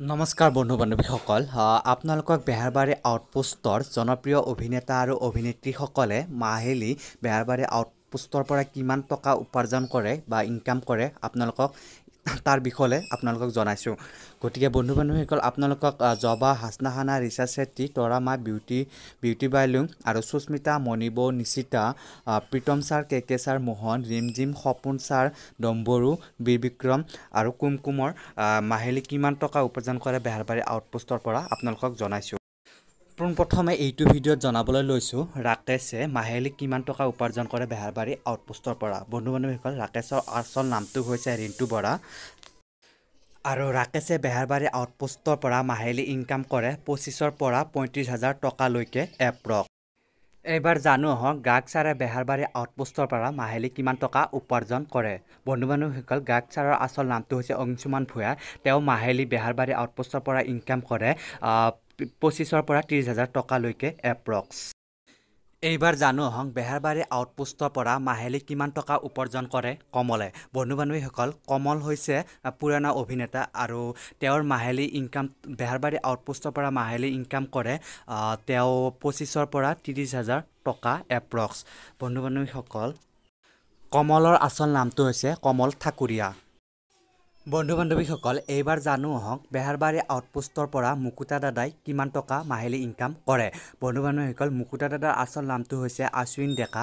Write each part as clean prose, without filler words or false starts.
নমস্কাৰ বন্ধু বান্ধৱীসকল আপোনালোকক বেহাৰবাৰী আউটপোষ্টৰ জনপ্ৰিয় অভিনেতা আৰু অভিনেত্ৰীসকলে মাহিলী বেহাৰবাৰী আউটপোষ্টৰ পৰা কিমান টকা উপাৰ্জন কৰে বা ইনকাম কৰে আপোনালোকক তাৰ বিষয়ে আপোনালোকক জনাইছোঁ। গতিকে বন্ধু বান্ধৱীসকল আপোনালোকক জবা, হাসনা খানা, ৰিচা ছেট্টি, তৰামা, বিউটি বাইলুং আৰু সুস্মিতা, মণিবৌ, নিশিতা, প্ৰীতম ছাৰ, কে ছাৰ, মোহন, ৰিমজিম, সপোন ছাৰ, ডম্বৰু, বীৰ বিক্ৰম আৰু কুমকুমৰ মাহিলী কিমান টকা উপাৰ্জন কৰে বেহাৰবাৰী আউটপোষ্টৰ পৰা আপোনালোকক জনাইছোঁ। পোনপ্ৰথমে এইটো ভিডিঅ'ত জনাবলৈ লৈছোঁ ৰাকেশে মাহিলী কিমান টকা উপাৰ্জন কৰে বেহাৰবাৰী আউটপোষ্টৰ পৰা। বন্ধু বান্ধৱীসকল, ৰাকেশৰ আচল নামটো হৈছে ৰিণ্টু বৰা আৰু ৰাকেশে বেহাৰবাৰী আউটপোষ্টৰ পৰা মাহিলী ইনকাম কৰে 25,000 পৰা 35,000 টকালৈকে এপ্ৰক্স। এইবাৰ জানো আহক গায়ক ছাৰে বেহাৰবাৰী আউটপোষ্টৰ পৰা মাহিলী কিমান টকা উপাৰ্জন কৰে। বন্ধু বান্ধৱীসকল, গায়ক ছাৰৰ আচল নামটো হৈছে অংশুমান ভূঞা। তেওঁ মাহিলী বেহাৰবাৰী আউটপোষ্টৰ পৰা ইনকাম কৰে 25,000 পৰা 30,000 টকালৈকে এপ্ৰক্স। এইবাৰ জানো আহক বেহাৰবাৰী আউটপোষ্টৰ পৰা মাহিলী কিমান টকা উপাৰ্জন কৰে কমলে। বন্ধু বান্ধৱীসকল, কমল হৈছে পুৰণা অভিনেতা আৰু তেওঁৰ মাহিলী ইনকাম বেহাৰবাৰী আউটপোষ্টৰ পৰা মাহিলী ইনকাম কৰে তেওঁ 25,000 পৰা 30,000 টকা এপ্ৰক্স। বন্ধু বান্ধৱীসকল, কমলৰ আচল নামটো হৈছে কমল ঠাকুৰীয়া। বন্ধু বান্ধৱীসকল, এইবাৰ জানো আহক বেহাৰবাৰী আউটপোষ্টৰ পৰা মুকুতা দাদাই কিমান টকা মাহিলী ইনকাম কৰে। বন্ধু বান্ধৱীসকল, মুকুতা দাদাৰ আচল নামটো হৈছে আশ্বিন ডেকা।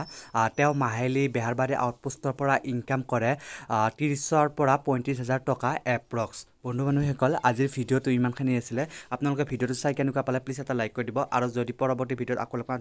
তেওঁ মাহিলী বেহাৰবাৰী আউটপোষ্টৰ পৰা ইনকাম কৰে 30,000 পৰা 35,000 টকা এপ্ৰক্স। বন্ধু বান্ধৱীসকল, আজিৰ ভিডিঅ'টো ইমানখিনি আছিলে। আপোনালোকে ভিডিঅ'টো চাই কেনেকুৱা পালে প্লিজ এটা লাইক কৰি দিব আৰু যদি পৰৱৰ্তী ভিডিঅ'ত আপোনালোকৰ